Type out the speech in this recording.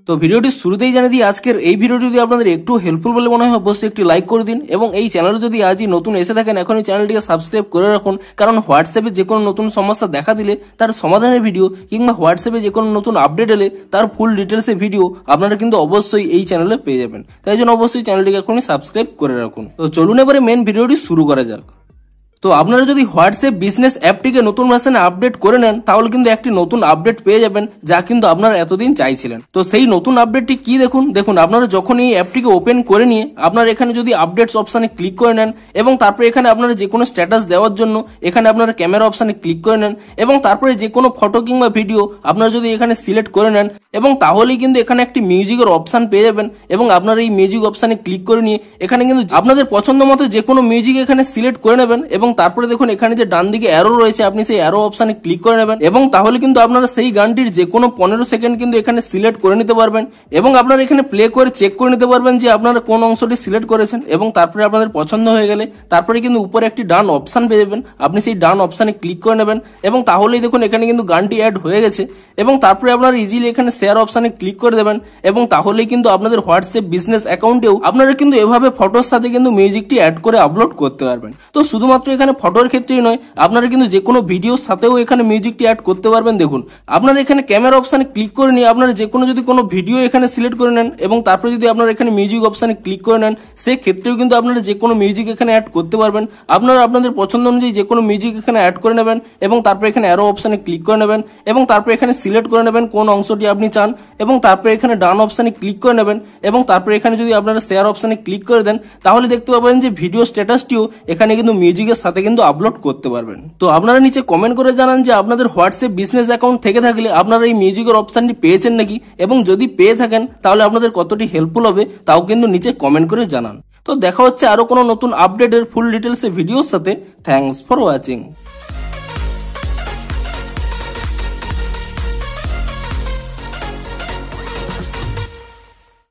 তো ভিডিওটি শুরুতেই জানিয়ে দিই, আজকের এই ভিডিওটি যদি আপনাদের একটু হেল্পফুল বলে মনে হয় অবশ্যই একটি লাইক করে দিন এবং এই চ্যানেলে যদি আজই নতুন এসে থাকেন এখনই চ্যানেলটিকে সাবস্ক্রাইব করে রাখুন, কারণ হোয়াটসঅ্যাপে যে কোনো নতুন সমস্যা দেখা দিলে তার সমাধানের ভিডিও কিংবা হোয়াটসঅ্যাপে যে কোনো নতুন আপডেট এলে তার ফুল ডিটেলসের ভিডিও আপনারা কিন্তু অবশ্যই এই চ্যানেলে পেয়ে যাবেন। তাই জন্য অবশ্যই চ্যানেলটিকে এখনই সাবস্ক্রাইব করে রাখুন। তো চলুন এবারে মেন ভিডিওটি শুরু করা যাক। তো আপনারা যদি হোয়াটসঅ্যাপ বিজনেস অ্যাপটিকে নতুন ভার্সনে আপডেট করে নেন তাহলে কিন্তু একটি নতুন আপডেট পেয়ে যাবেন, যা কিন্তু আপনারা এতদিন চাইছিলেন। তো সেই নতুন আপডেটটি কি দেখুন আপনারা যখন এই অ্যাপটিকে ওপেন করে নিয়ে আপনারা এখানে যদি আপডেটস অপশানে ক্লিক করে নেন এবং তারপরে এখানে আপনারা যে কোনো স্ট্যাটাস দেওয়ার জন্য এখানে আপনারা ক্যামেরা অপশানে ক্লিক করে নেন এবং তারপরে যে কোনো ফটো কিংবা ভিডিও আপনারা যদি এখানে সিলেক্ট করে নেন এবং তাহলেই কিন্তু এখানে একটি মিউজিকের অপশান পেয়ে যাবেন এবং আপনারা এই মিউজিক অপশানে ক্লিক করে নিয়ে এখানে কিন্তু আপনাদের পছন্দ মতো যে কোনো মিউজিক এখানে সিলেক্ট করে নেবেন এবং তারপরে দেখুন এখানে যে ডান দিকে অ্যারো রয়েছে আপনি সেই অ্যারো অপশানে ক্লিক করে নেবেন এবং তাহলে কিন্তু আপনারা সেই গানটির যে কোনো 15 সেকেন্ড কিন্তু এখানে সিলেক্ট করে নিতে পারবেন এবং আপনারা এখানে প্লে করে চেক করে নিতে পারবেন যে আপনারা কোন অংশটি সিলেক্ট করেছেন এবং তারপরে আপনাদের পছন্দ হয়ে গেলে তারপরে কিন্তু উপরে একটি ডান অপশান পেয়ে যাবেন, আপনি সেই ডান অপশানে ক্লিক করে নেবেন এবং তাহলেই দেখুন এখানে কিন্তু গানটি অ্যাড হয়ে গেছে এবং তারপরে আপনারা ইজিলি এখানে শেয়ার অপশানে ক্লিক করে দেবেন এবং তাহলেই কিন্তু আপনাদের হোয়াটসঅ্যাপ বিজনেস অ্যাকাউন্টেও আপনারা কিন্তু এভাবে ফটোর সাথে কিন্তু মিউজিকটি অ্যাড করে আপলোড করতে পারবেন। তো শুধুমাত্র এখানে ফটোর ক্ষেত্রেই নয়, আপনারা কিন্তু যে কোনো ভিডিওর সাথেও এখানে মিউজিকটি অ্যাড করতে পারবেন। দেখুন আপনারা এখানে ক্যামেরা অপশানে ক্লিক করে নিয়ে আপনারা যে কোনো যদি কোনো ভিডিও এখানে সিলেক্ট করে নেন এবং তারপরে যদি আপনারা এখানে মিউজিক অপশানে ক্লিক করে নেন সেই ক্ষেত্রেও কিন্তু আপনারা যে কোনো মিউজিক এখানে অ্যাড করতে পারবেন। আপনারা আপনাদের পছন্দ অনুযায়ী যে কোনো মিউজিক এখানে অ্যাড করে নেবেন এবং তারপরে এখানে অ্যারো অপশানে ক্লিক করে নেবেন এবং তারপরে এখানে সিলেক্ট করে নেবেন কোন অংশটি আপনি চান এবং তারপরে এখানে ডান অপশানে ক্লিক করে নেবেন এবং তারপরে এখানে যদি আপনারা শেয়ার অপশানে ক্লিক করে দেন তাহলে দেখতে পাবেন যে ভিডিও স্ট্যাটাসটিও এখানে কিন্তু মিউজিকের সাথে কিন্তু আপলোড করতে পারবেন। তো আপনারা নিচে কমেন্ট করে জানান যে আপনাদের হোয়াটসঅ্যাপ বিজনেস অ্যাকাউন্ট থেকে থাকলে আপনারা এই মিউজিকের অপশানটি পেয়েছেন নাকি এবং যদি পেয়ে থাকেন তাহলে আপনাদের কতটি হেল্পফুল হবে তাও কিন্তু নিচে কমেন্ট করে জানান। তো দেখা হচ্ছে আরো কোনো নতুন আপডেটের ফুল ডিটেলসের ভিডিওর সাথে। Thanks for watching.